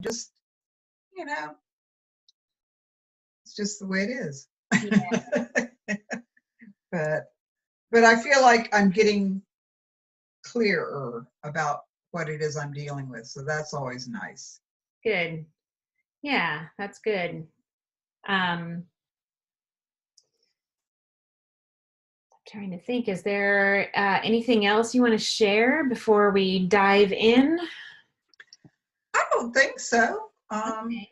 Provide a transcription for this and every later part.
just, you know, it's just the way it is. Yeah. But I feel like I'm getting clearer about what it is I'm dealing with. So that's always nice. Good. Yeah, that's good. I'm trying to think, is there anything else you want to share before we dive in? I don't think so. Okay.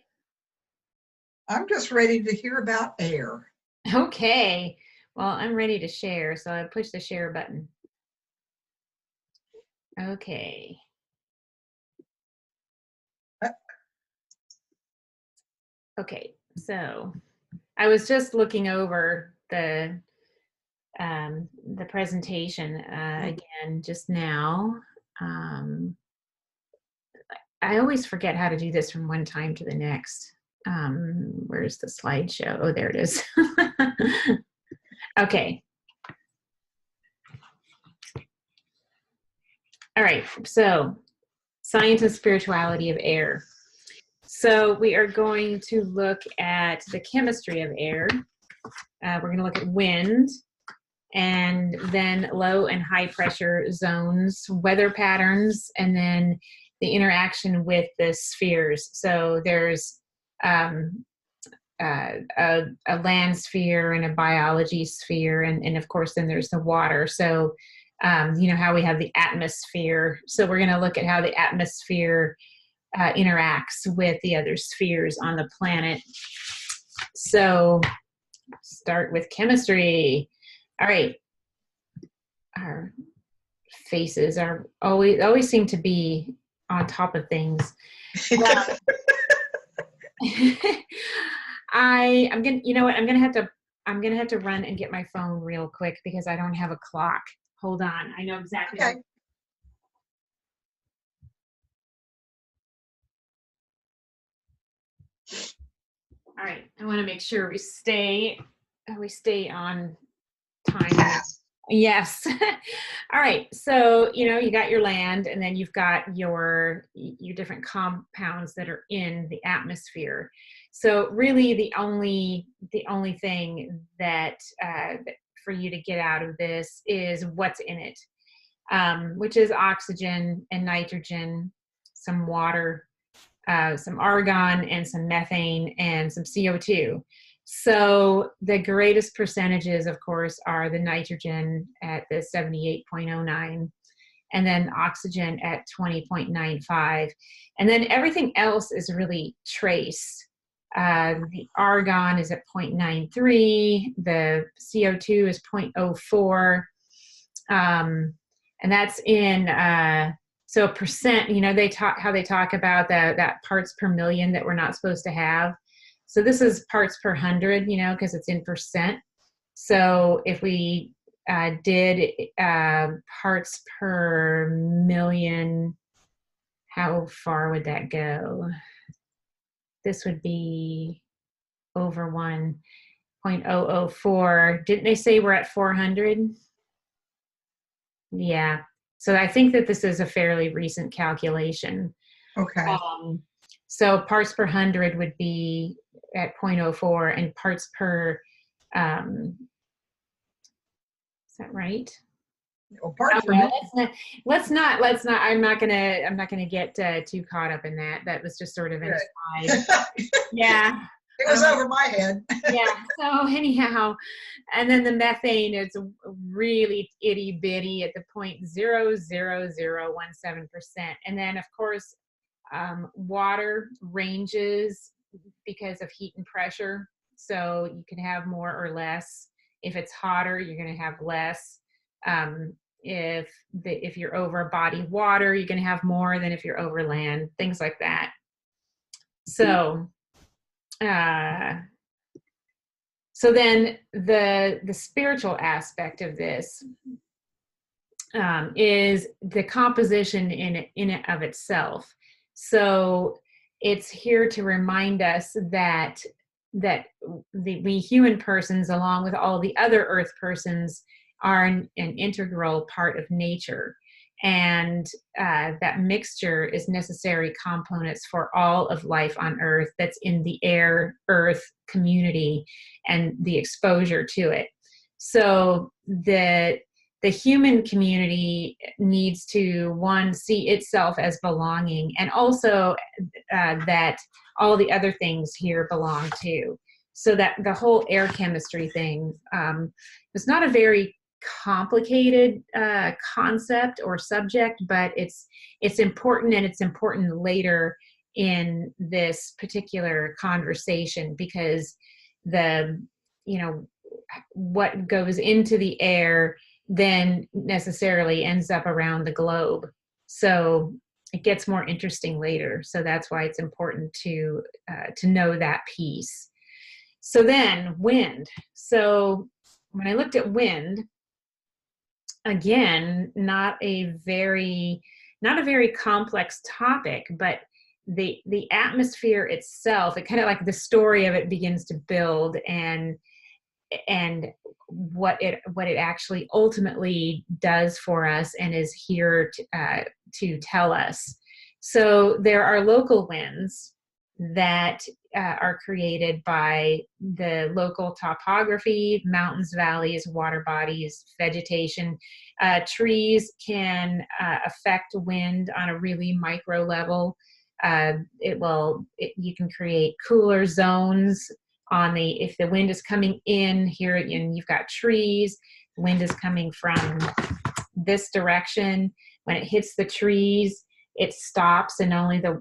I'm just ready to hear about air. Okay. Well, I'm ready to share, so I push the share button. Okay. Okay, so I was just looking over the presentation again just now. I always forget how to do this from one time to the next. Where's the slideshow? Oh, there it is. Okay. All right, so science and spirituality of air. So we are going to look at the chemistry of air. We're going to look at wind, and then low and high pressure zones, weather patterns, and then the interaction with the spheres. So there's a land sphere and a biology sphere, and of course then there's the water. So you know how we have the atmosphere. So we're going to look at how the atmosphere interacts with the other spheres on the planet. So start with chemistry. All right. Our faces are always seem to be on top of things. I'm gonna, you know what, I'm gonna have to run and get my phone real quick because I don't have a clock. Hold on, I know exactly. Okay. All right, I want to make sure we stay on time. Yes. All right. So, you know, you got your land, and then you've got your different compounds that are in the atmosphere. So really the only thing that for you to get out of this is what's in it, which is oxygen and nitrogen, some water, some argon, and some methane, and some CO2. So the greatest percentages, of course, are the nitrogen at the 78.09, and then oxygen at 20.95. And then everything else is really trace. The argon is at 0.93, the CO2 is 0.04, and that's in so percent. You know, they talk about that parts per million that we're not supposed to have. So this is parts per 100, you know, because it's in percent. So if we did parts per million, how far would that go? This would be over 1.004. Didn't they say we're at 400? Yeah. So I think that this is a fairly recent calculation. Okay. So parts per 100 would be at 0.04, and parts per, is that right? Well, parts per million. Let's not, I'm not gonna get too caught up in that. That was just sort of an aside. Yeah. It was over my head. Yeah. So anyhow, and then the methane is really itty bitty at the 0.00017%. And then of course, water ranges because of heat and pressure. So you can have more or less. If it's hotter, you're going to have less. If you're over body water, you're going to have more than if you're over land, things like that. So, so then the spiritual aspect of this is the composition in it of itself. So it's here to remind us that we human persons, along with all the other earth persons, are an integral part of nature. And that mixture is necessary components for all of life on Earth that's in the air Earth community and the exposure to it. So the human community needs to, one, see itself as belonging, and also that all the other things here belong too. So that the whole air chemistry thing is not a very complicated concept or subject, but it's important, and it's important later in this particular conversation, because the, you know, what goes into the air then necessarily ends up around the globe. So it gets more interesting later. So that's why it's important to know that piece. So then wind. So when I looked at wind, again, not a very complex topic, but the atmosphere itself, it kind of like the story of it begins to build, and what it actually ultimately does for us and is here to tell us. So there are local winds that are created by the local topography, mountains, valleys, water bodies, vegetation. Trees can affect wind on a really micro level. You can create cooler zones if the wind is coming in here, and you've got trees, wind is coming from this direction. When it hits the trees, it stops, and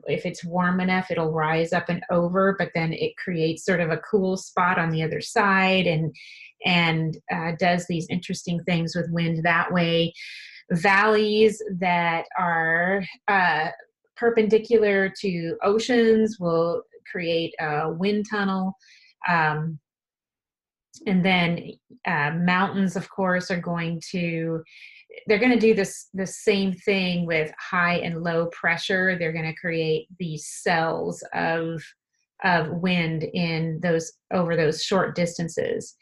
if it's warm enough, it'll rise up and over, but then it creates sort of a cool spot on the other side, and does these interesting things with wind that way. Valleys that are perpendicular to oceans will create a wind tunnel. And then mountains, of course, they're going to do the same thing with high and low pressure. They're going to create these cells of wind over those short distances.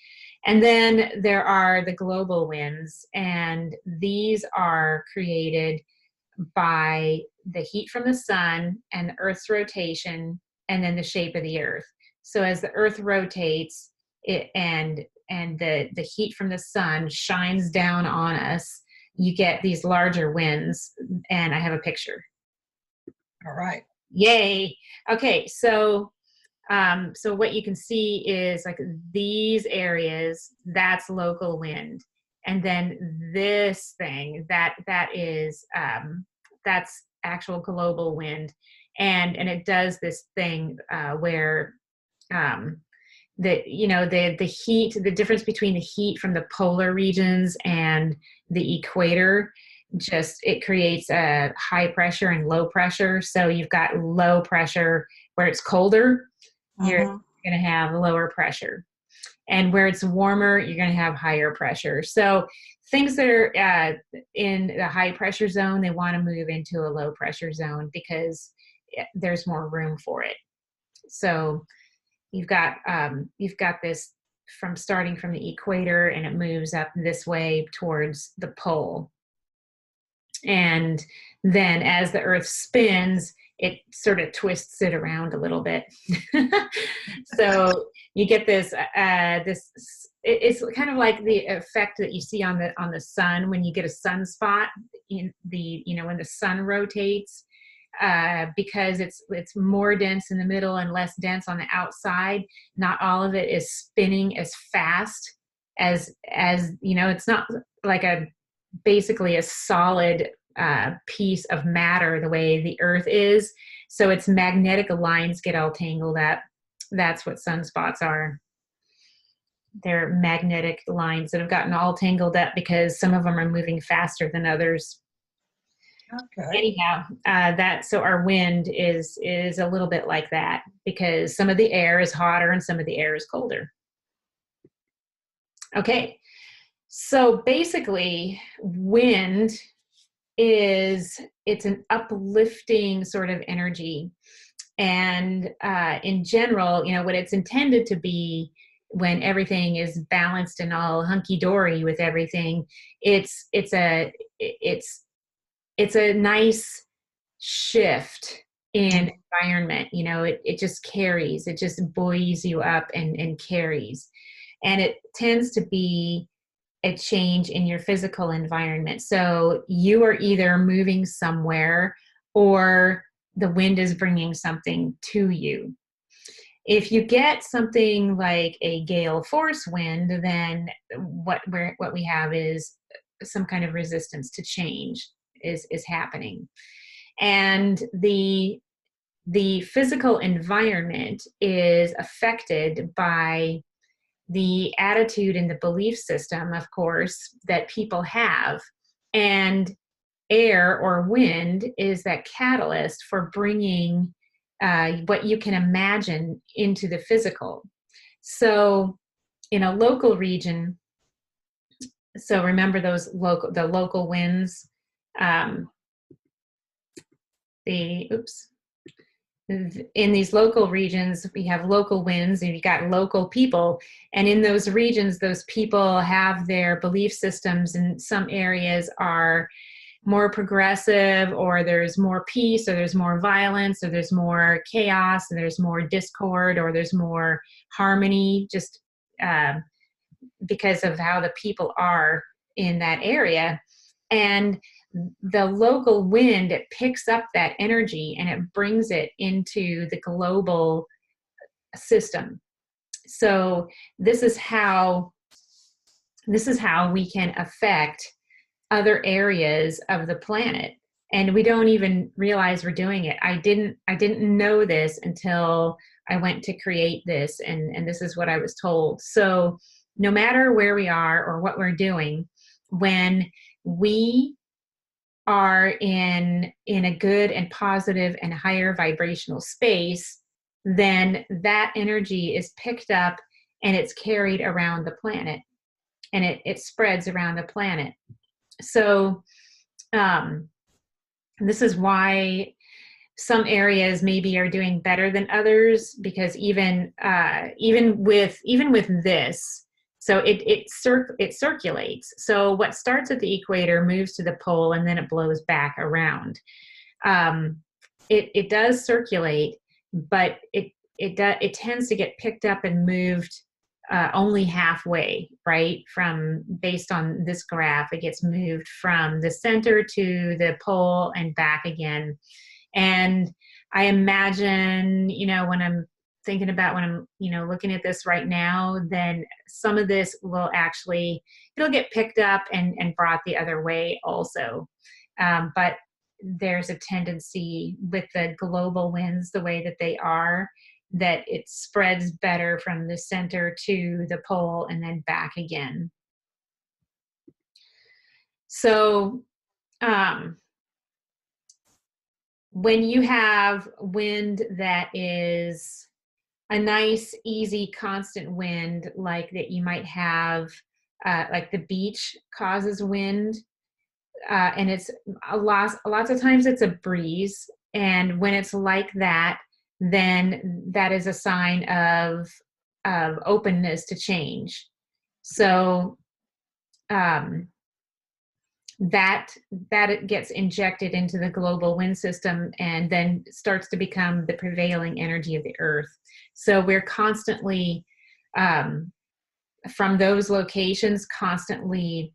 And then there are the global winds, and these are created by the heat from the sun and the Earth's rotation, and then the shape of the Earth. So as the Earth rotates, and the heat from the sun shines down on us, you get these larger winds. And I have a picture. All right. Yay. Okay, so what you can see is like these areas, that's local wind. And then this thing, that's actual global wind. And it does this thing where the heat, the difference between the heat from the polar regions and the equator, it creates a high pressure and low pressure. So you've got low pressure where it's colder, you're going to have lower pressure. And where it's warmer, you're going to have higher pressure. So things that are in the high pressure zone, they want to move into a low pressure zone because there's more room for it. So you've got this from starting from the equator, and it moves up this way towards the pole. And then as the Earth spins, it sort of twists it around a little bit. So you get this, it's kind of like the effect that you see on the sun when you get a sunspot when the sun rotates. Because it's more dense in the middle and less dense on the outside. Not all of it is spinning as fast as it's not like basically a solid piece of matter the way the Earth is. So its magnetic lines get all tangled up. That's what sunspots are. They're magnetic lines that have gotten all tangled up because some of them are moving faster than others. Okay. Anyhow, so our wind is a little bit like that, because some of the air is hotter and some of the air is colder. Okay, so basically, wind it's an uplifting sort of energy, and in general, what it's intended to be when everything is balanced and all hunky dory with everything, it's it's a nice shift in environment. You know, it just carries, it just buoys you up and carries. And it tends to be a change in your physical environment. So you are either moving somewhere or the wind is bringing something to you. If you get something like a gale force wind, then what we have is some kind of resistance to change is happening. And the physical environment is affected by the attitude and the belief system, of course, that people have. And air or wind is that catalyst for bringing what you can imagine into the physical. So in a local region, so remember the local winds, um, in these local regions, we have local winds and you got local people. And in those regions, those people have their belief systems, and some areas are more progressive, or there's more peace, or there's more violence, or there's more chaos, and there's more discord, or there's more harmony, just because of how the people are in that area. And the local wind, it picks up that energy and it brings it into the global system. So this is how we can affect other areas of the planet, and we don't even realize we're doing it. I didn't know this until I went to create this, and this is what I was told. So no matter where we are or what we're doing, when we are in a good and positive and higher vibrational space, then that energy is picked up and it's carried around the planet, and it spreads around the planet. So this is why some areas maybe are doing better than others, because even with this, so it circulates. So what starts at the equator moves to the pole, and then it blows back around. It does circulate, but it tends to get picked up and moved only halfway, right? Based on this graph, it gets moved from the center to the pole and back again. And I imagine, when I'm thinking about, when I'm, looking at this right now, then some of this will actually, it'll get picked up and brought the other way also. But there's a tendency with the global winds, the way that they are, that it spreads better from the center to the pole and then back again. So when you have wind that is a nice, easy, constant wind, like that you might have, like the beach causes wind, and it's lots of times it's a breeze. And when it's like that, then that is a sign of openness to change. So that it gets injected into the global wind system and then starts to become the prevailing energy of the earth. So we're constantly, from those locations, constantly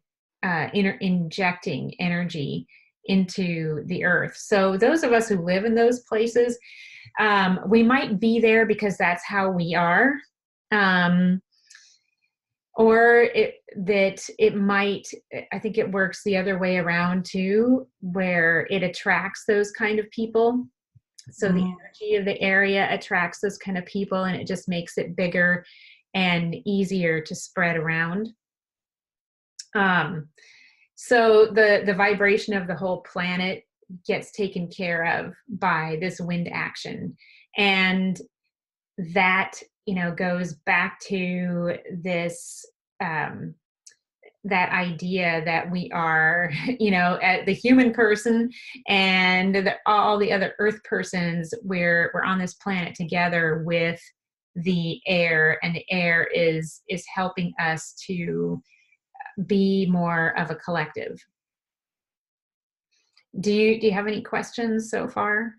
injecting energy into the earth. So those of us who live in those places, we might be there because that's how we are. Or it might, I think it works the other way around too, where it attracts those kind of people. So the energy of the area attracts those kind of people, and it just makes it bigger and easier to spread around. So the vibration of the whole planet gets taken care of by this wind action. And that, goes back to this, that idea that we are, the human person and all the other earth persons, we're on this planet together with the air, and the air is helping us to be more of a collective. Do you have any questions so far?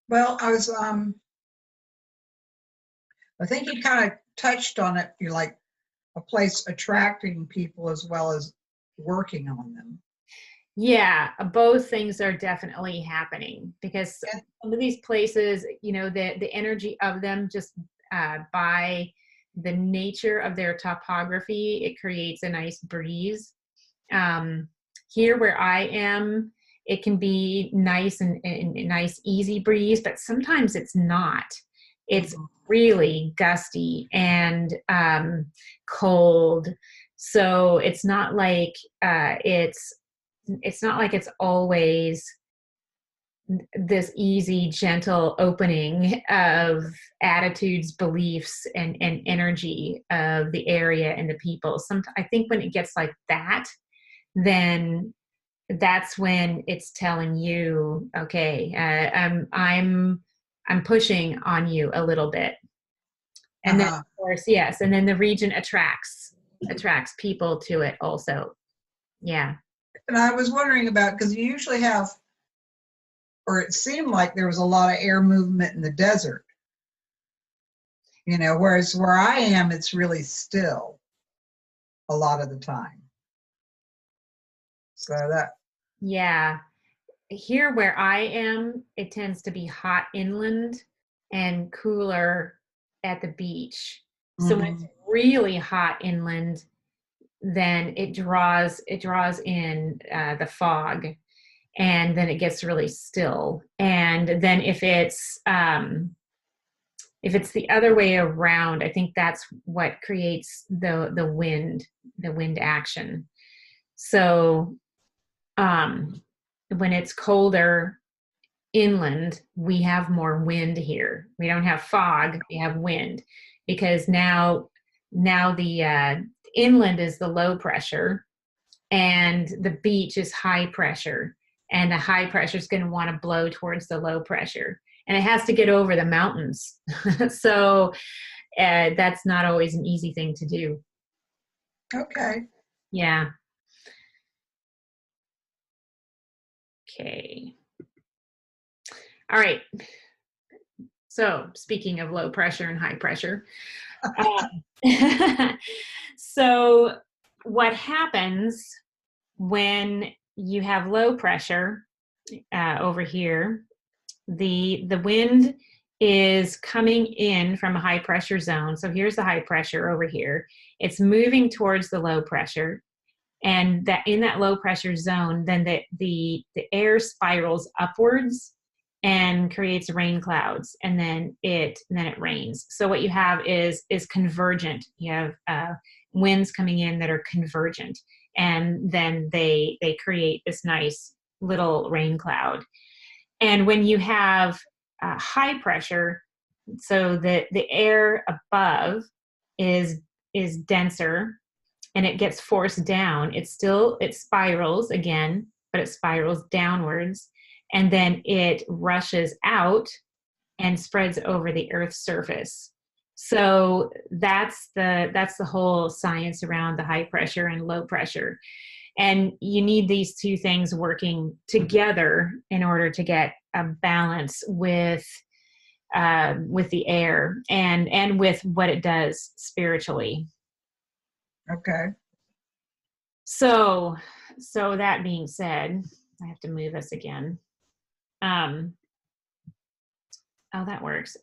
Well, I think you kind of touched on it. You like a place attracting people as well as working on them. Yeah, both things are definitely happening because And, some of these places, the energy of them just by the nature of their topography, it creates a nice breeze. Um, Here where I am, it can be nice and a nice easy breeze, but sometimes it's not. It's mhm, really gusty and cold. So it's not like it's always this easy, gentle opening of attitudes, beliefs, and energy of the area and the people. I think when it gets like that, then that's when it's telling you, okay, I'm pushing on you a little bit. And then uh-huh. of course, yes, and then the region attracts people to it also. Yeah. And I was wondering about, because you usually have, or it seemed like there was a lot of air movement in the desert, whereas where I am, it's really still a lot of the time. So that, Yeah. Here where I am, it tends to be hot inland and cooler at the beach. So when it's mhm. really hot inland, then it draws in the fog, and then it gets really still. And then if it's the other way around, I think that's what creates the wind action. So um, when it's colder inland, we have more wind here. We don't have fog, we have wind because now the inland is the low pressure and the beach is high pressure, and the high pressure is going to want to blow towards the low pressure, and it has to get over the mountains. So that's not always an easy thing to do. Okay. Yeah. Okay. All right. So speaking of low pressure and high pressure, so what happens when you have low pressure over here? The wind is coming in from a high pressure zone. So here's the high pressure over here. It's moving towards the low pressure, and that in that low pressure zone, then the air spirals upwards and creates rain clouds, and then it rains. So what you have is convergent. You have winds coming in that are convergent, and then they create this nice little rain cloud. And when you have high pressure, so the air above is is denser and it gets forced down. It spirals again, but it spirals downwards, and then it rushes out and spreads over the Earth's surface. So that's the whole science around the high pressure and low pressure. And you need these two things working together in order to get a balance with the air and with what it does spiritually. Okay. So that being said, I have to move us again. Um, oh, that works.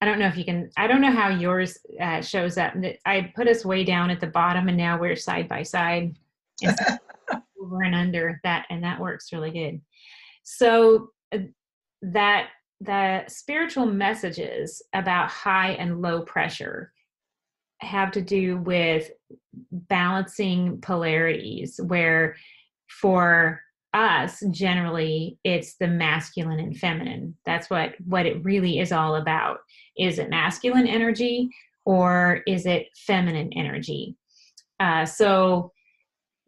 I don't know if you can. I don't know how yours shows up. I put us way down at the bottom, and now we're side by side instead of over and under that, and that works really good. So that the spiritual messages about high and low pressure have to do with balancing polarities, where for us generally it's the masculine and feminine. That's what it really is all about. Is it masculine energy or is it feminine energy? So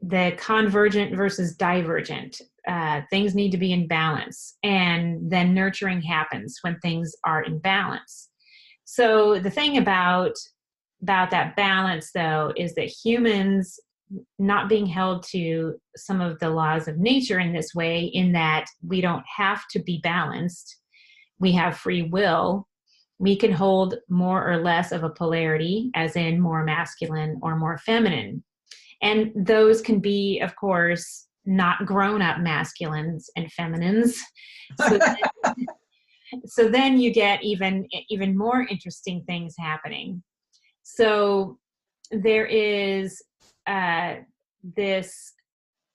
the convergent versus divergent, things need to be in balance, and then nurturing happens when things are in balance. So the thing about that balance though is that humans not being held to some of the laws of nature in this way, in that we don't have to be balanced. We have free will. We can hold more or less of a polarity, as in more masculine or more feminine. And those can be, of course, not grown-up masculines and feminines. So then you get even more interesting things happening. So there is this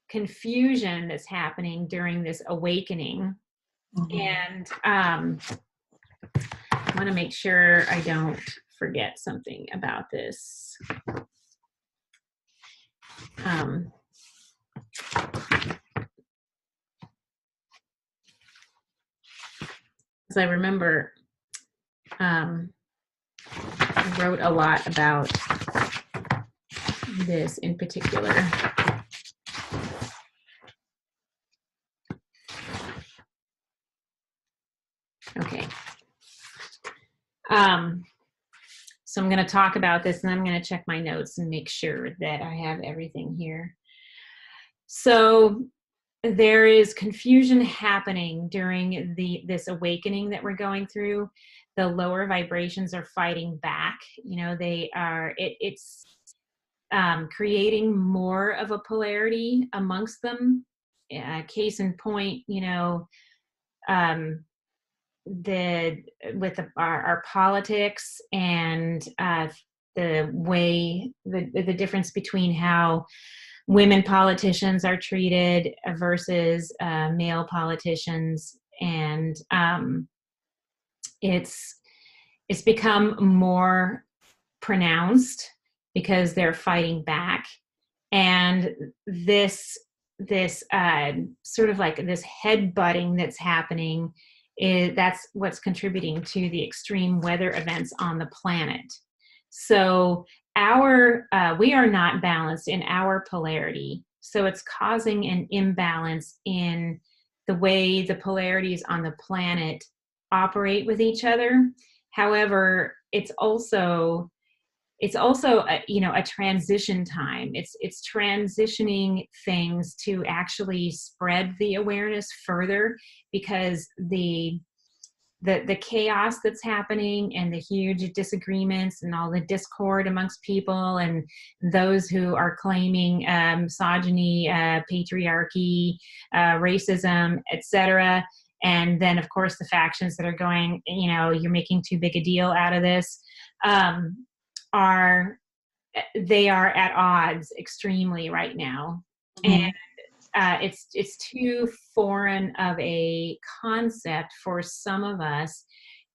confusion that's happening during this awakening. And I want to make sure I don't forget something about this. As I remember, I wrote a lot about this in particular. Okay. So I'm going to talk about this, and I'm going to check my notes and make sure that I have everything here. So there is confusion happening during this awakening that we're going through. The lower vibrations are fighting back. It's creating more of a polarity amongst them. Case in point, our politics and the way the difference between how women politicians are treated versus male politicians, and it's become more pronounced because they're fighting back. And this sort of like this headbutting that's happening, that's what's contributing to the extreme weather events on the planet. So we are not balanced in our polarity. So it's causing an imbalance in the way the polarities on the planet operate with each other. However, it's also a transition time. It's transitioning things to actually spread the awareness further, because the chaos that's happening and the huge disagreements and all the discord amongst people, and those who are claiming misogyny, patriarchy, racism, etc. And then, of course, the factions that are going, you're making too big a deal out of this. They are at odds extremely right now. And it's too foreign of a concept for some of us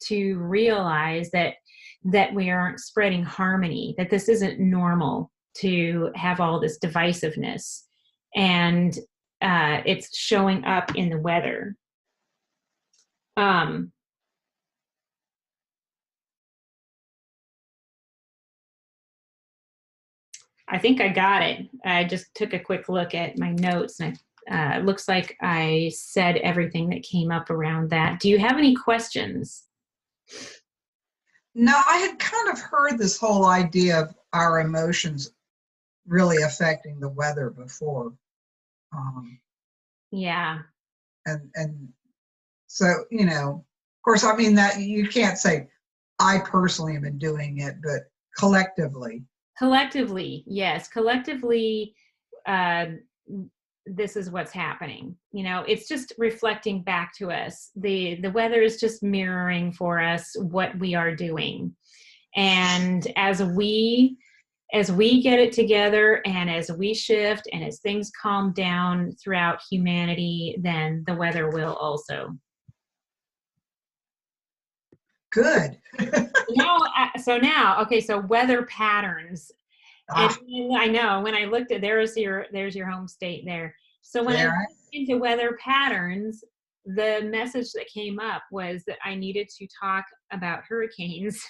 to realize that we aren't spreading harmony, that this isn't normal to have all this divisiveness. And it's showing up in the weather. I think I got it. I just took a quick look at my notes, and it looks like I said everything that came up around that. Do you have any questions? No, I had kind of heard this whole idea of our emotions really affecting the weather before. Yeah. And so, of course, I mean, that you can't say I personally have been doing it, but collectively. Collectively, yes. Collectively, this is what's happening. It's just reflecting back to us. The weather is just mirroring for us what we are doing. And as we get it together, and as we shift, and as things calm down throughout humanity, then the weather will also. Good. So weather patterns. And I know when I looked at, there's your home state there. So when I looked into weather patterns, the message that came up was that I needed to talk about hurricanes.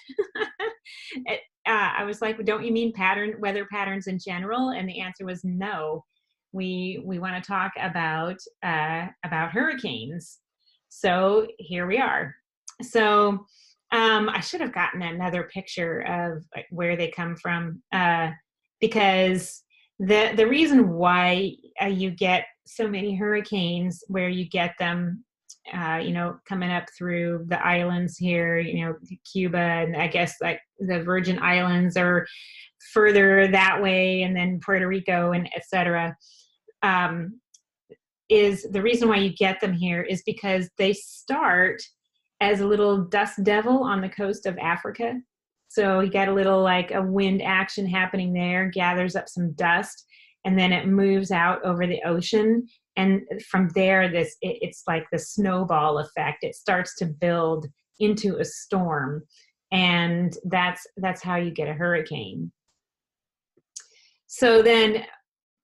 I was like, don't you mean weather patterns in general? And the answer was no. We want to talk about hurricanes. So here we are. So I should have gotten another picture of where they come from, because The reason why you get so many hurricanes, where you get them, coming up through the islands here, Cuba, and I guess like the Virgin Islands are further that way, and then Puerto Rico and etc. Is the reason why you get them here is because they start as a little dust devil on the coast of Africa. So you got a little like a wind action happening there, gathers up some dust, and then it moves out over the ocean. And from there, it's like the snowball effect. It starts to build into a storm, and that's how you get a hurricane. So then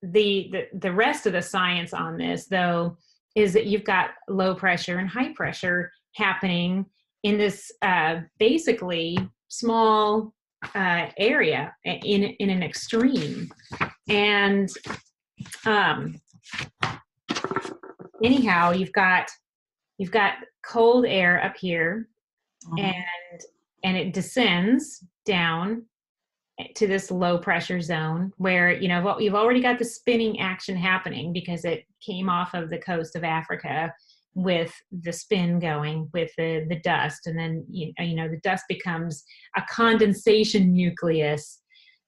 the rest of the science on this, though, is that you've got low pressure and high pressure happening in this basically small area in an extreme. And anyhow, you've got cold air up here, and it descends down to this low pressure zone where you've already got the spinning action happening because it came off of the coast of Africa with the spin going with the dust, and then the dust becomes a condensation nucleus.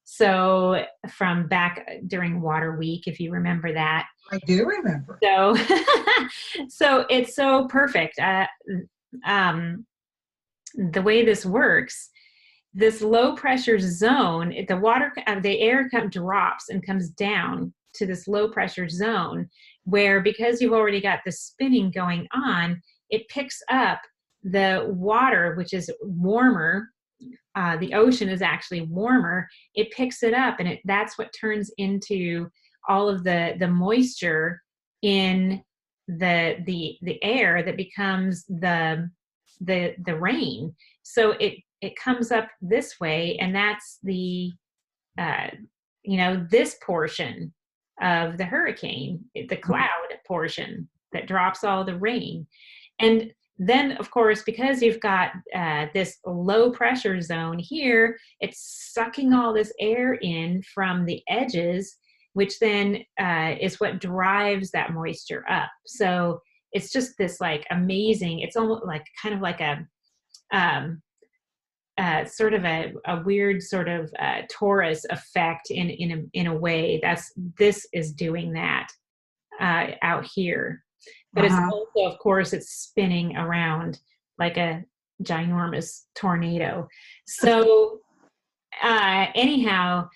So from back during Water Week, if you remember that. I do remember. So so it's so perfect. The way this works, this low pressure zone, the air drops and comes down to this low pressure zone where, because you've already got the spinning going on, it picks up the water, which is warmer. The ocean is actually warmer. It picks it up, and that's what turns into all of the moisture in the air that becomes the rain. So it comes up this way, and that's the this portion of the hurricane, the cloud portion that drops all the rain. And then, of course, because you've got this low pressure zone here, it's sucking all this air in from the edges, which then is what drives that moisture up. So it's just this like amazing, it's almost like kind of like a sort of a weird sort of torus effect in a way. This is doing that out here, but it's also, of course, it's spinning around like a ginormous tornado. So anyhow,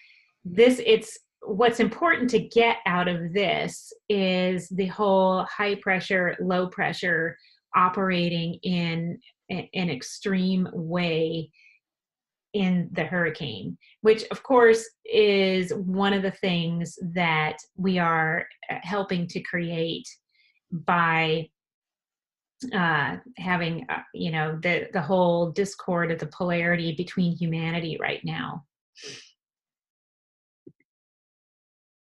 it's what's important to get out of this is the whole high pressure, low pressure operating in an extreme way in the hurricane, which of course is one of the things that we are helping to create by having the whole discord of the polarity between humanity right now.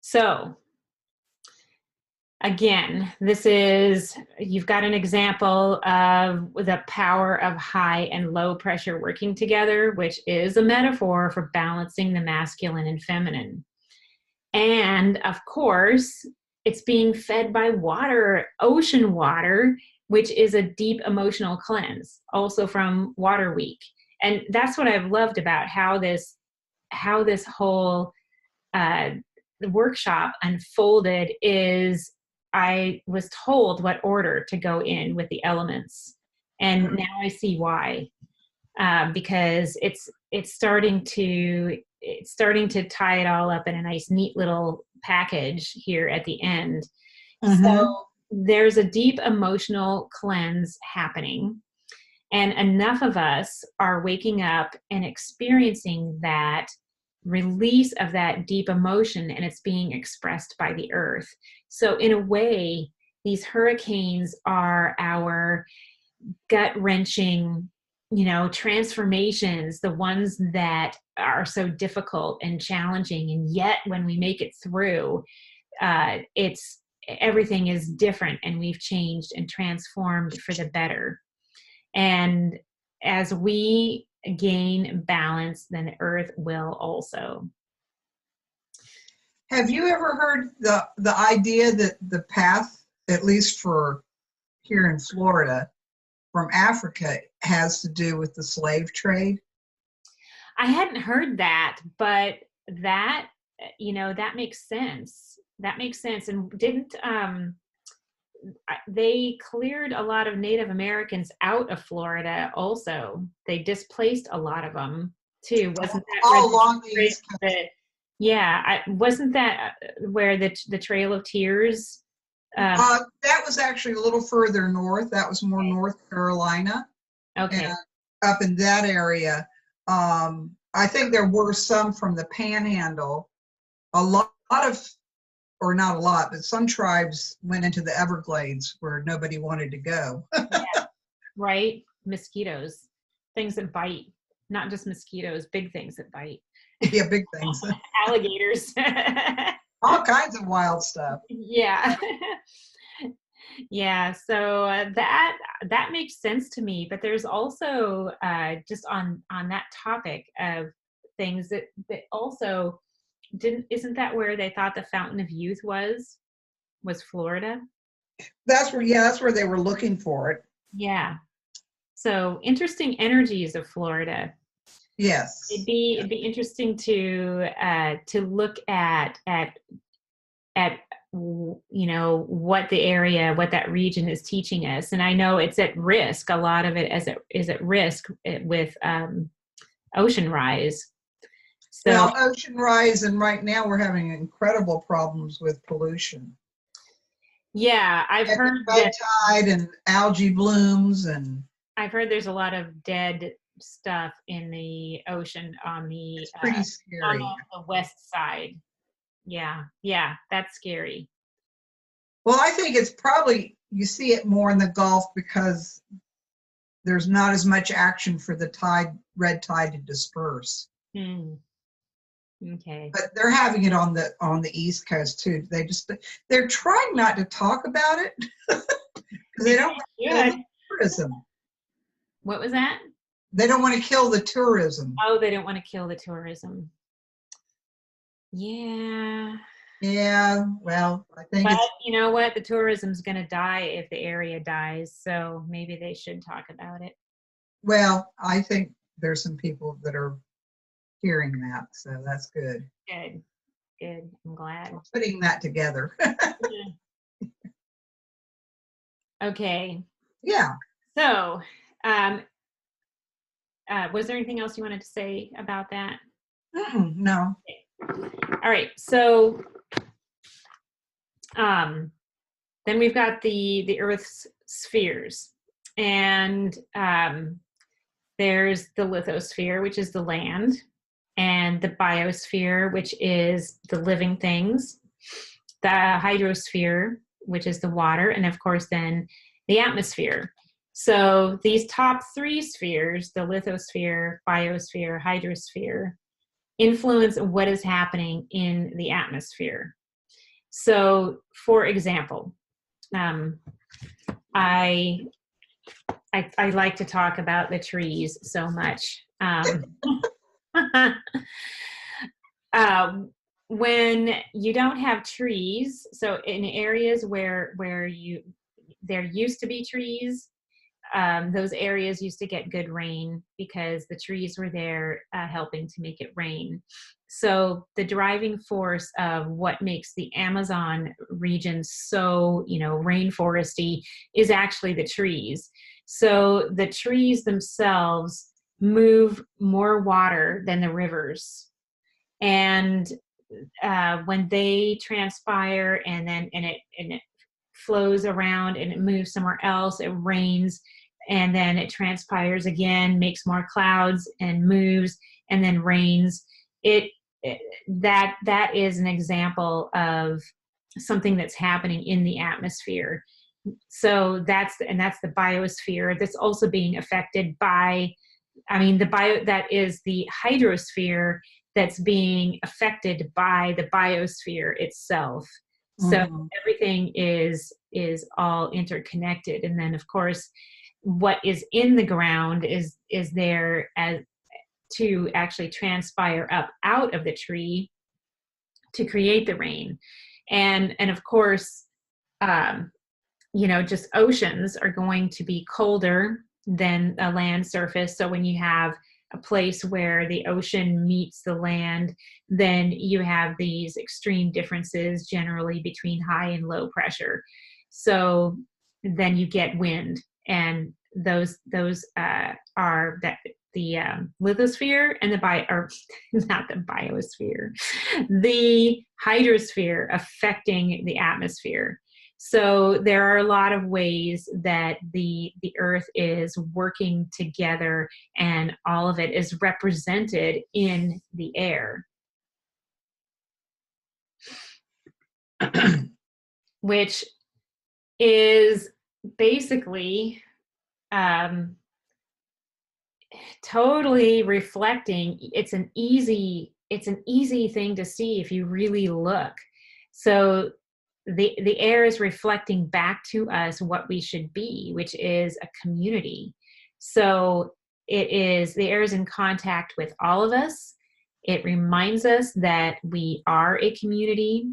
So again, you've got an example of the power of high and low pressure working together, which is a metaphor for balancing the masculine and feminine. And of course, it's being fed by water, ocean water, which is a deep emotional cleanse, also from Water Week. And that's what I've loved about how this whole the workshop unfolded is I was told what order to go in with the elements, and now I see why, because it's starting to tie it all up in a nice, neat little package here at the end. So there's a deep emotional cleanse happening, and enough of us are waking up and experiencing that release of that deep emotion, and it's being expressed by the earth. So in a way, these hurricanes are our gut-wrenching, transformations, the ones that are so difficult and challenging, and yet when we make it through, everything is different, and we've changed and transformed for the better. And as we gain balance, then the earth will also. Have you ever heard the idea that the path, at least for here in Florida, from Africa has to do with the slave trade? I hadn't heard that, but that, that makes sense. That makes sense. And didn't they cleared a lot of Native Americans out of Florida also? They displaced a lot of them too. Wasn't that where All along the East Coast. yeah, wasn't that where the Trail of Tears? Um, That was actually a little further north. That was more North Carolina. okay. And up in that area. I think there were some from the Panhandle. A lot of, or not a lot, but some tribes went into the Everglades where nobody wanted to go. Yeah, right. Mosquitoes, things that bite, not just mosquitoes, big things that bite. Yeah, big things. Alligators. All kinds of wild stuff. Yeah. Yeah, so that makes sense to me, but there's also just on that topic of things that also didn't isn't that where they thought the Fountain of Youth was Florida? That's where, yeah, that's where they were looking for it. Yeah. So interesting energies of Florida. Yes. It'd be interesting to look at what the area, what that region is teaching us. And I know it's at risk. A lot of it is at risk with ocean rise. So, well, ocean rise, and right now we're having incredible problems with pollution. Yeah, I've heard red tide and algae blooms, and I've heard there's a lot of dead stuff in the ocean on it's pretty scary. on the west side. Yeah, that's scary. Well, I think it's probably, you see it more in the Gulf because there's not as much action for the red tide to disperse. Okay. But they're having it on the East Coast too. They're trying not to talk about it because they don't want to kill the tourism. What was that? They don't want to kill the tourism. Oh, they don't want to kill the tourism. Yeah. Yeah, well, I think but you know what? The tourism's going to die if the area dies, so maybe they should talk about it. Well, I think there's some people that are hearing that, so that's good. Good. I'm glad. Putting that together. Okay. Yeah. So, was there anything else you wanted to say about that? No. Okay. All right. So, then we've got the Earth's spheres, and there's the lithosphere, which is the land, and the biosphere, which is the living things, the hydrosphere, which is the water, and of course then the atmosphere. So these top three spheres, the lithosphere, biosphere, hydrosphere, influence what is happening in the atmosphere. So, for example, I like to talk about the trees so much. When you don't have trees, so in areas where there used to be trees, those areas used to get good rain because the trees were there helping to make it rain. So the driving force of what makes the Amazon region so, rainforesty is actually the trees. So the trees themselves move more water than the rivers. And when they transpire and it flows around and it moves somewhere else, it rains, and then it transpires again, makes more clouds and moves, and then rains. That is an example of something that's happening in the atmosphere. So that's the biosphere that's also being affected by, that is the hydrosphere that's being affected by the biosphere itself. So everything is all interconnected. And then of course, what is in the ground is there as to actually transpire up out of the tree to create the rain. And of course, just oceans are going to be colder than a land surface. So when you have a place where the ocean meets the land, then you have these extreme differences generally between high and low pressure. So then you get wind, and those are that the lithosphere and not the biosphere, the hydrosphere affecting the atmosphere. So there are a lot of ways that the earth is working together, and all of it is represented in the air, which is basically totally reflecting. It's an easy thing to see if you really look. So the air is reflecting back to us what we should be, which is a community. So the air is in contact with all of us. It reminds us that we are a community,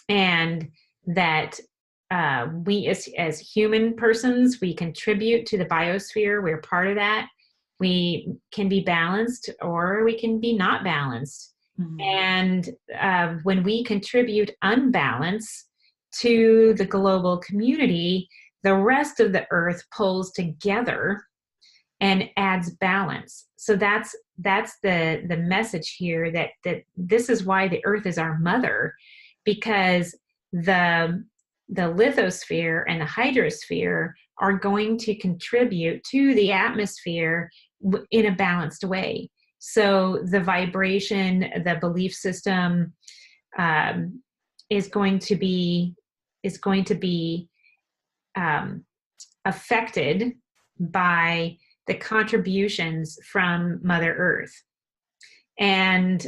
and that we as human persons, we contribute to the biosphere. We're part of that. We can be balanced, or we can be not balanced. Mm-hmm. And when we contribute unbalance to the global community, the rest of the earth pulls together and adds balance. So that's the message here, that this is why the earth is our mother, because the lithosphere and the hydrosphere are going to contribute to the atmosphere in a balanced way. So the vibration, the belief system is going to be affected by the contributions from Mother Earth. And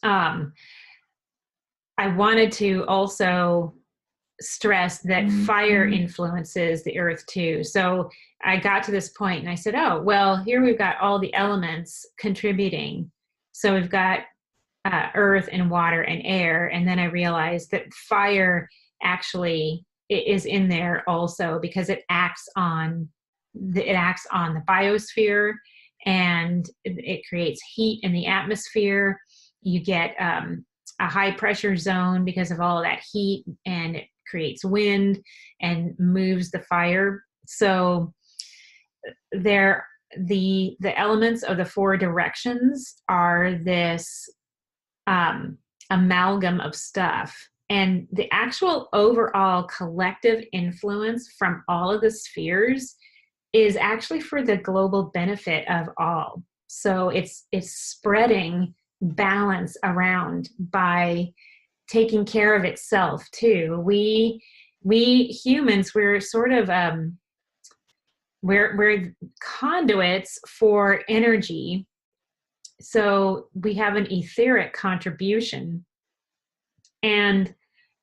I wanted to also stress that fire influences the earth too. So I got to this point and I said, oh, well, here we've got all the elements contributing. So we've got earth and water and air. And then I realized that fire actually is in there also, because it acts on the biosphere, and it creates heat in the atmosphere. You get a high pressure zone because of all of that heat, and it creates wind and moves the fire. So the elements of the four directions are this amalgam of stuff, and the actual overall collective influence from all of the spheres is actually for the global benefit of all. So it's spreading balance around by taking care of itself too. We humans, we're sort of we're conduits for energy. So we have an etheric contribution, and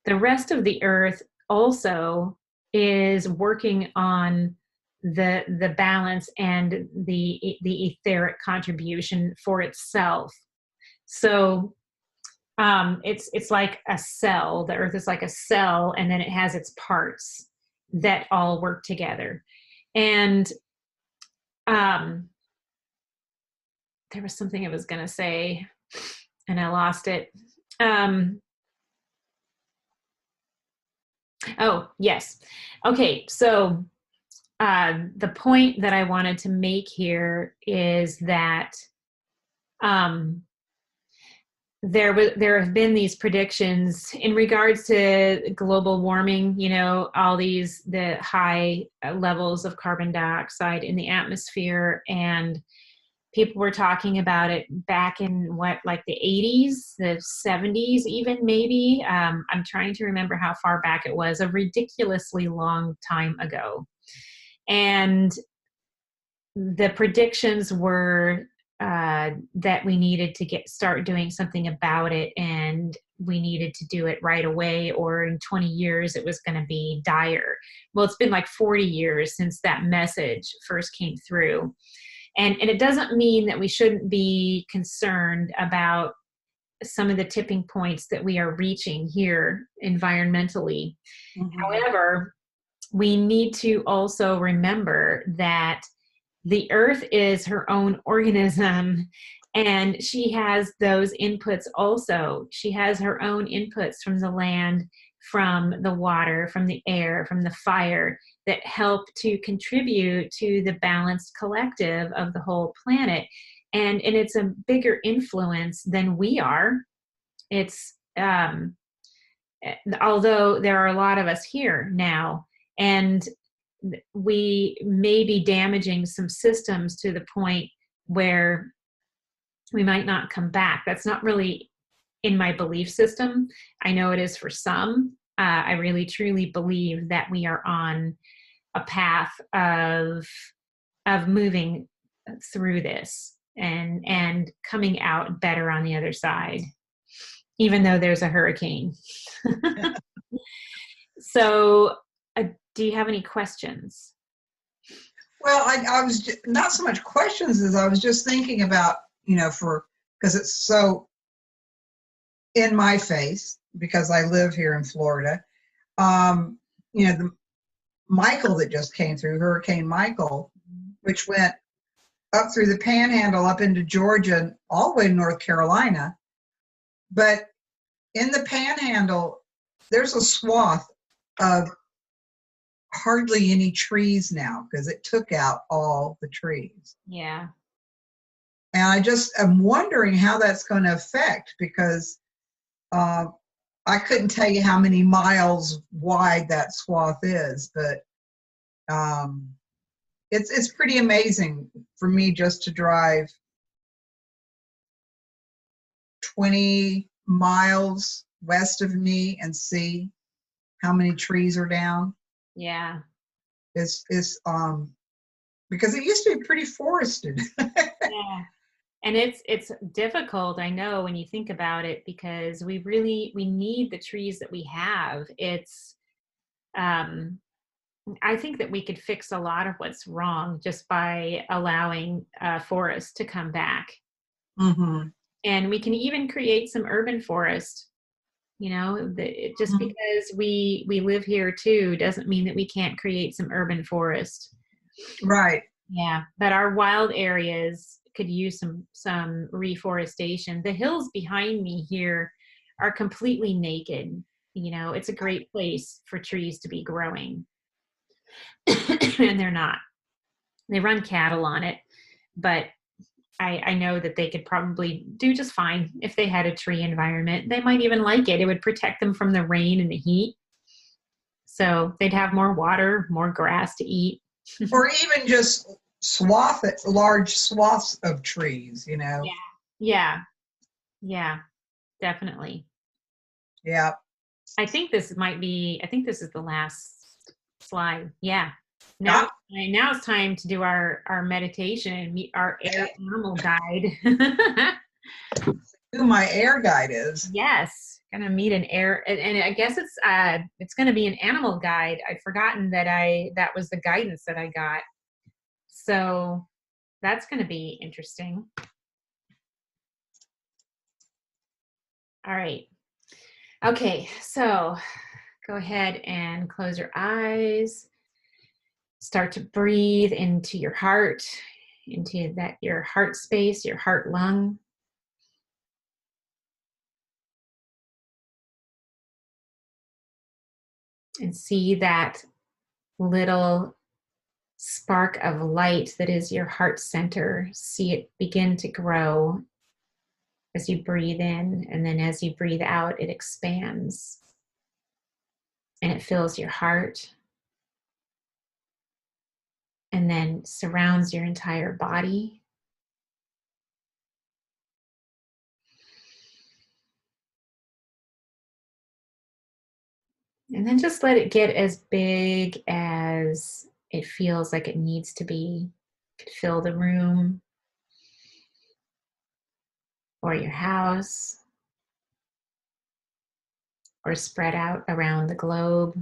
the rest of the earth also is working on the balance and the etheric contribution for itself. So it's like a cell. The earth is like a cell, and then it has its parts that all work together. And there was something I was going to say and I lost it. Oh, yes. Okay. So the point that I wanted to make here is that there have been these predictions in regards to global warming, all the high levels of carbon dioxide in the atmosphere, and people were talking about it back in the 80s, the 70s, even maybe. I'm trying to remember how far back it was, a ridiculously long time ago. And the predictions were that we needed to start doing something about it, and we needed to do it right away, or in 20 years it was going to be dire. Well, it's been like 40 years since that message first came through. And it doesn't mean that we shouldn't be concerned about some of the tipping points that we are reaching here environmentally. Mhm. However, we need to also remember that the earth is her own organism, and she has those inputs also. She has her own inputs from the land, from the water, from the air, from the fire, that help to contribute to the balanced collective of the whole planet. And it's a bigger influence than we are. It's although there are a lot of us here now, and we may be damaging some systems to the point where we might not come back. That's not really in my belief system. I know it is for some. I really truly believe that we are on a path of moving through this and coming out better on the other side, even though there's a hurricane. So, do you have any questions? Well, I was not so much questions as I was just thinking about, because it's so in my face because I live here in Florida. The Michael that just came through, Hurricane Michael, which went up through the Panhandle, up into Georgia, and all the way to North Carolina. But in the Panhandle, there's a swath of hardly any trees now because it took out all the trees. Yeah. And I just am wondering how that's going to affect, because I couldn't tell you how many miles wide that swath is, but it's pretty amazing for me just to drive 20 miles west of me and see how many trees are down. Yeah. It's because it used to be pretty forested. Yeah. And it's difficult, I know, when you think about it, because we need the trees that we have. It's I think that we could fix a lot of what's wrong just by allowing forests to come back. Mm-hmm. And we can even create some urban forest. Just Mm-hmm. because we live here too doesn't mean that we can't create some urban forest. Right. Yeah, but our wild areas could use some reforestation. The hills behind me here are completely naked. It's a great place for trees to be growing. And they're not. They run cattle on it, but I know that they could probably do just fine if they had a tree environment. They might even like it. It would protect them from the rain and the heat. So they'd have more water, more grass to eat. Or even just large swaths of trees. Yeah, yeah, definitely. Yeah. I think this is the last slide. Yeah. Now, Ah, now it's time to do our meditation and meet our air animal guide. who my air guide is. Yes, gonna meet an air, and I guess it's gonna be an animal guide. I'd forgotten that was the guidance that I got. So that's gonna be interesting. All right. Okay, so go ahead and close your eyes. Start to breathe into your heart, into your heart space, your heart lung. And see that little spark of light that is your heart center. See it begin to grow as you breathe in, and then as you breathe out, it expands and it fills your heart and then surrounds your entire body. And then just let it get as big as it feels like it needs to be. It could fill the room or your house or spread out around the globe.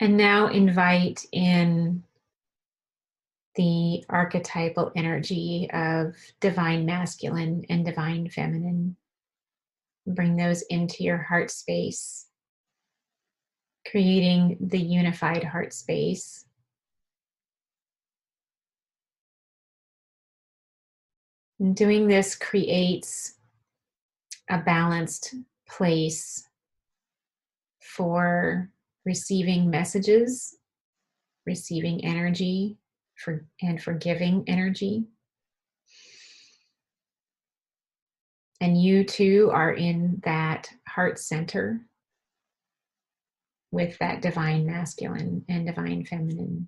And now invite in the archetypal energy of divine masculine and divine feminine. Bring those into your heart space, creating the unified heart space. And doing this creates a balanced place for receiving messages, receiving energy, and forgiving energy. And you too are in that heart center with that divine masculine and divine feminine.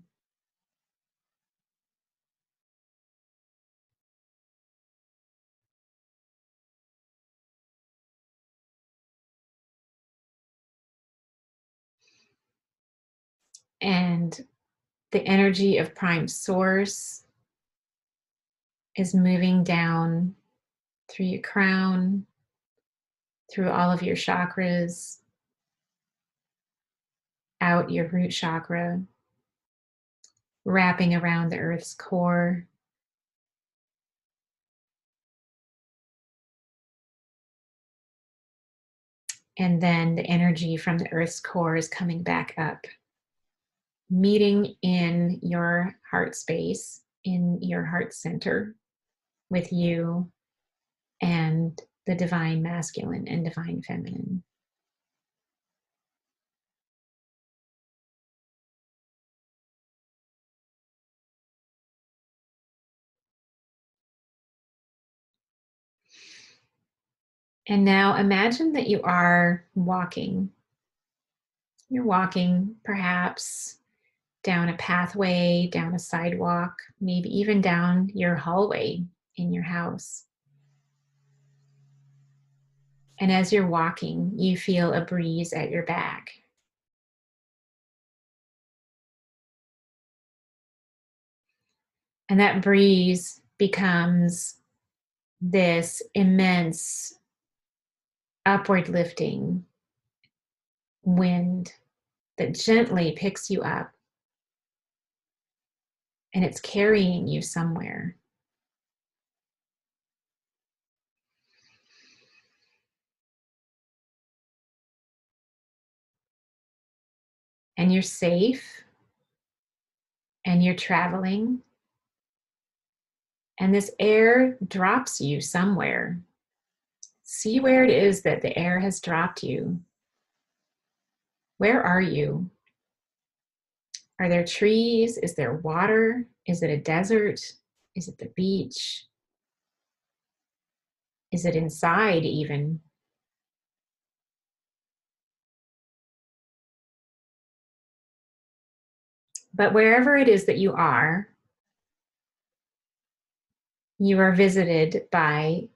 And the energy of Prime Source is moving down through your crown, through all of your chakras, out your root chakra, wrapping around the earth's core. And then the energy from the earth's core is coming back up, meeting in your heart space, in your heart center with you and the divine masculine and divine feminine. And now imagine that you are walking. You're walking perhaps down a pathway, down a sidewalk, maybe even down your hallway in your house. And as you're walking, you feel a breeze at your back. And that breeze becomes this immense upward lifting wind that gently picks you up, and it's carrying you somewhere. And you're safe, and you're traveling, and this air drops you somewhere. See where it is that the air has dropped you. Where are you? Are there trees? Is there water? Is it a desert? Is it the beach? Is it inside even? But wherever it is that you are visited by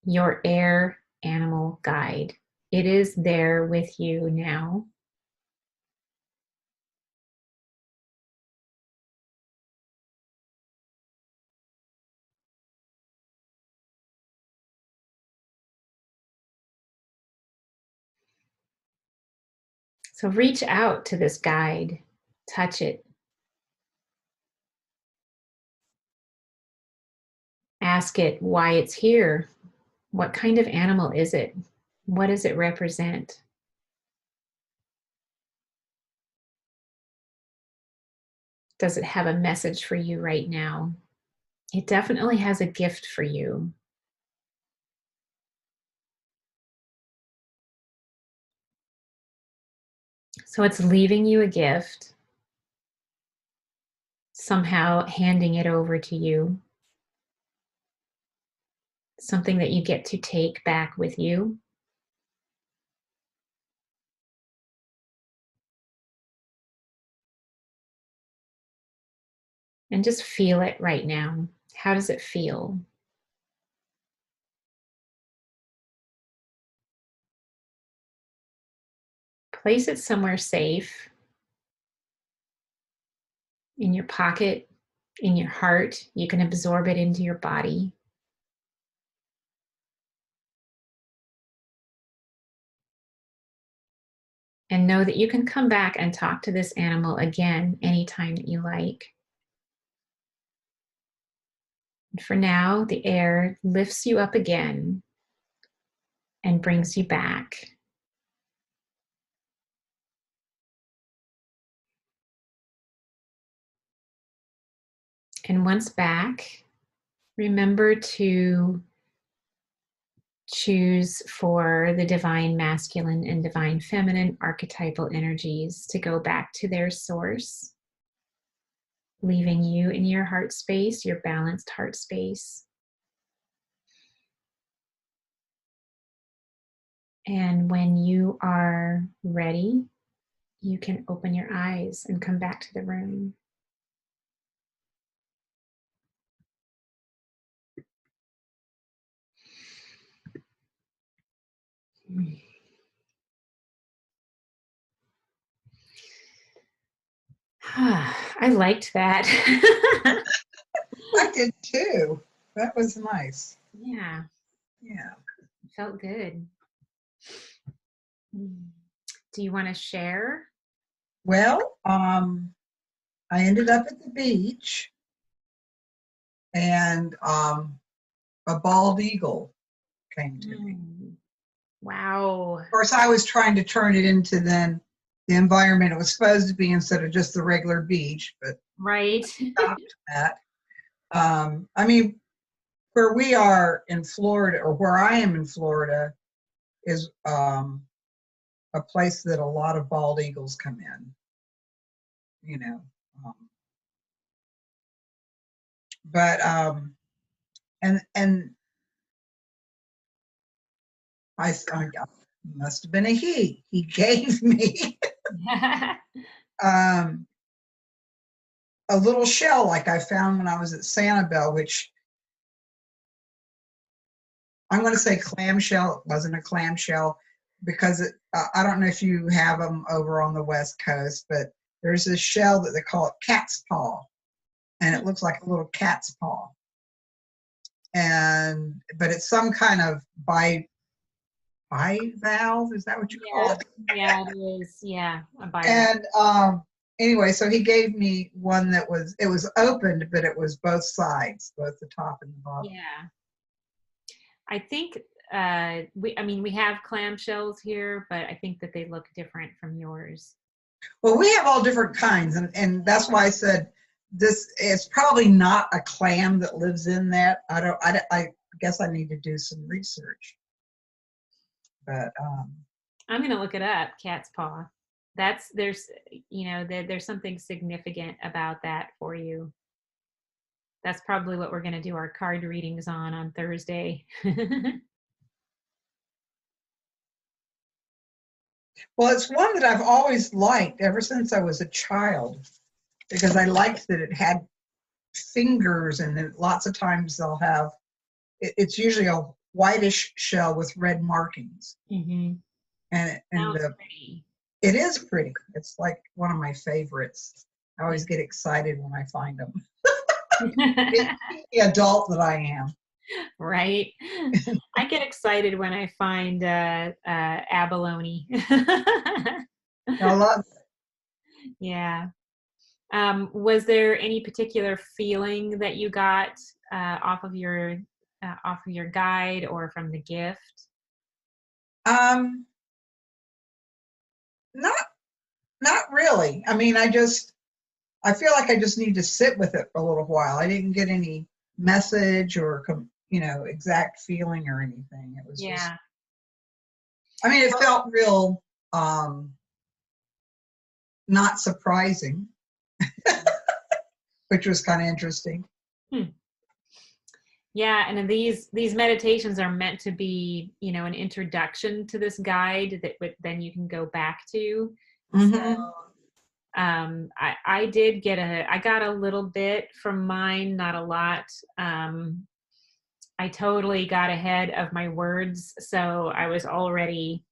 your air animal guide. It is there with you now. So reach out to this guide, touch it. Ask it why it's here. What kind of animal is it? What does it represent? Does it have a message for you right now? It definitely has a gift for you. So it's leaving you a gift, somehow handing it over to you, something that you get to take back with you. And just feel it right now. How does it feel? Place it somewhere safe, in your pocket, in your heart. You can absorb it into your body. And know that you can come back and talk to this animal again anytime that you like. And for now, the air lifts you up again and brings you back. And once back, remember to choose for the divine masculine and divine feminine archetypal energies to go back to their source, leaving you in your heart space, your balanced heart space. And when you are ready, you can open your eyes and come back to the room. I liked that. I did too. That was nice. Yeah, Yeah. it felt good. Do you want to share? Well, I ended up at the beach, and a bald eagle came to me. Wow. Of course, I was trying to turn it into then the environment it was supposed to be instead of just the regular beach, but Right. stopped that. I mean, where we are in Florida, or where I am in Florida, is a place that a lot of bald eagles come in. You know, but and I must have been a he. He gave me um, a little shell like I found when I was at Sanibel, which I'm going to say clamshell. It wasn't a clamshell because I don't know if you have them over on the West Coast, but there's this shell that they call it cat's paw, and it looks like a little cat's paw. But it's some kind of bivalve. Is that what you call it? Yeah, it is. Yeah, a bivalve. And anyway, so he gave me one that was opened, but it was both sides, both the top and the bottom. Yeah. I think we have clamshells here, but I think that they look different from yours. Well, we have all different kinds, and that's why I said this is probably not a clam that lives in that. I guess I need to do some research. But I'm gonna look it up, cat's paw. There's something significant about that for you. That's probably what we're gonna do our card readings on Thursday. well, it's one that I've always liked ever since I was a child, because I liked that it had fingers, and then lots of times they'll have. It's usually a whitish shell with red markings, Mm-hmm. and Pretty. it is pretty. It's like one of my favorites. I always get excited when I find them. The adult that I am. Right. I get excited when I find abalone. I love it. Yeah. Was there any particular feeling that you got off of your guide or from the gift? Not not really. I mean, I feel like I just need to sit with it for a little while. I didn't get any message or exact feeling or anything. It was just. I mean, it felt real. Not surprising, which was kind of interesting. Yeah, and these meditations are meant to be, an introduction to this guide that then you can go back to. Mm-hmm. So, I got a little bit from mine, not a lot. I totally got ahead of my words, so I was already,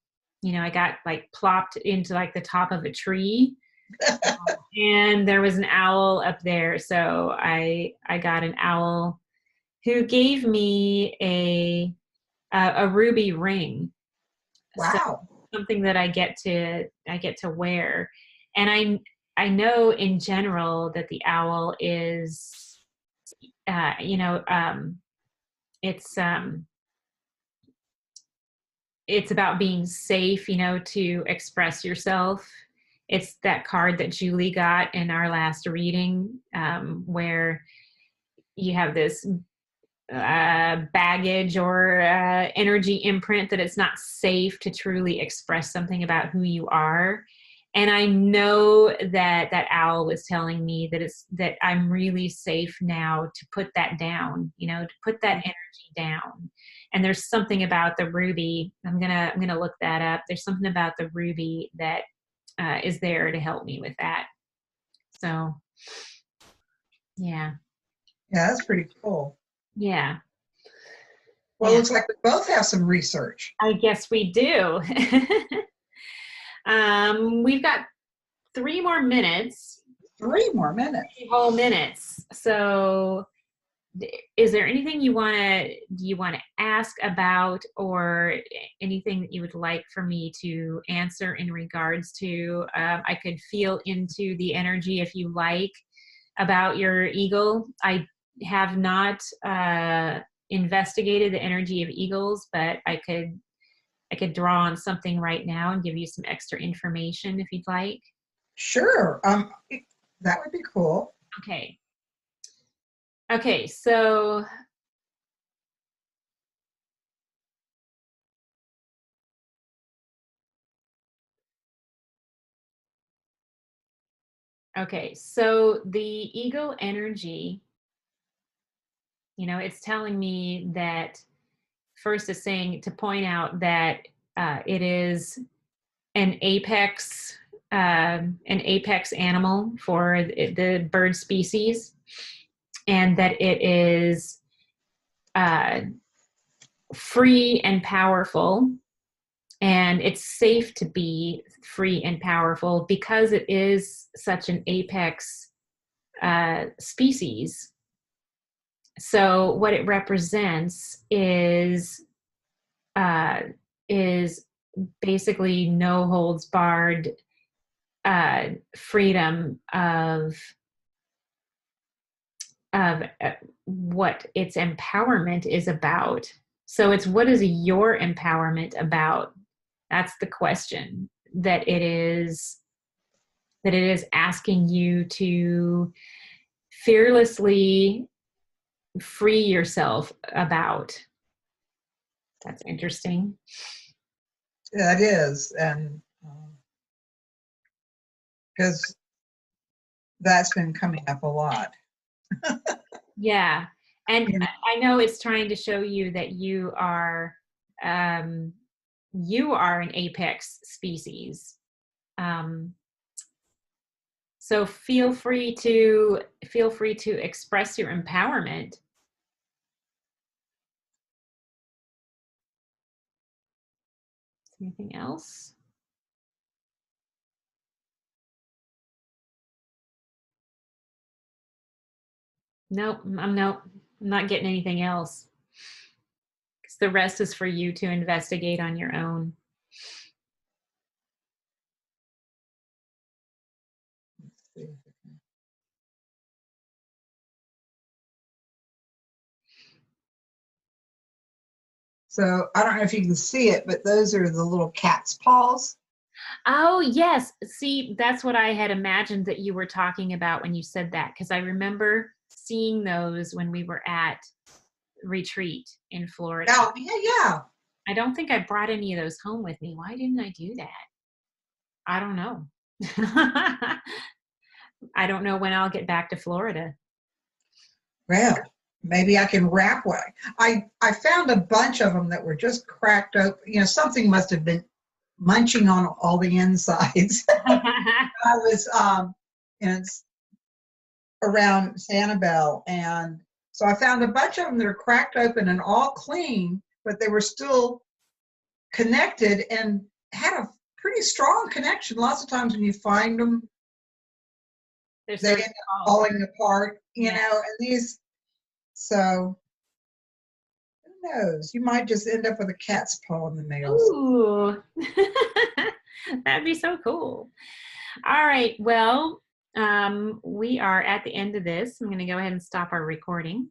I got like plopped into like the top of a tree. And there was an owl up there, so I got an owl who gave me a ruby ring. Wow. something that I get to wear. And I know in general that the owl is, you know, it's it's about being safe, you know, to express yourself. It's that card that Julie got in our last reading, where you have this baggage or energy imprint that it's not safe to truly express something about who you are. And I know that that owl was telling me that I'm really safe now to put that down, you know, to put that energy down. And there's something about the ruby. I'm gonna look that up. There's something about the ruby that is there to help me with that. So, yeah, Yeah, that's pretty cool. yeah. Well, Yeah. it looks like we both have some research. I guess we do. We've got 3 more minutes. 3 more minutes. 3 whole minutes. So, is there anything you want to ask about, or anything that you would like for me to answer in regards to? I could feel into the energy if you like about your eagle. I have not investigated the energy of eagles, but I could draw on something right now and give you some extra information if you'd like. Sure. That would be cool. Okay. Okay, so the ego energy, you know, it's telling me that first is saying to point out that it is an apex animal for the bird species, and that it is free and powerful, and it's safe to be free and powerful because it is such an apex species. So what it represents uh, is basically no holds barred freedom of what its empowerment is about. So it's, what is your empowerment about? That's the question that it is asking you to fearlessly free yourself about. That's interesting. Yeah, it is. And because that's been coming up a lot. Yeah. And You know, I know it's trying to show you that you are an apex species. So feel free to express your empowerment. Anything else? Nope, I'm not getting anything else. 'Cause the rest is for you to investigate on your own. so I don't know if you can see it, but those are the little cat's paws. Oh, yes. See, that's what I had imagined that you were talking about when you said that, because I remember seeing those when we were at retreat in Florida. Oh, yeah, yeah. I don't think I brought any of those home with me. Why didn't I do that? I don't know. I don't know when I'll get back to Florida. Well, maybe I can wrap one. I found a bunch of them that were just cracked open. You know, something must have been munching on all the insides. I was in around Sanibel, and so I found a bunch of them that are cracked open and all clean, but they were still connected and had a pretty strong connection. Lots of times when you find them, they end up falling apart, you know, and these, so knows? You might just end up with a cat's paw in the mail. Ooh, that'd be so cool. All right, well, we are at the end of this. I'm going to go ahead and stop our recording.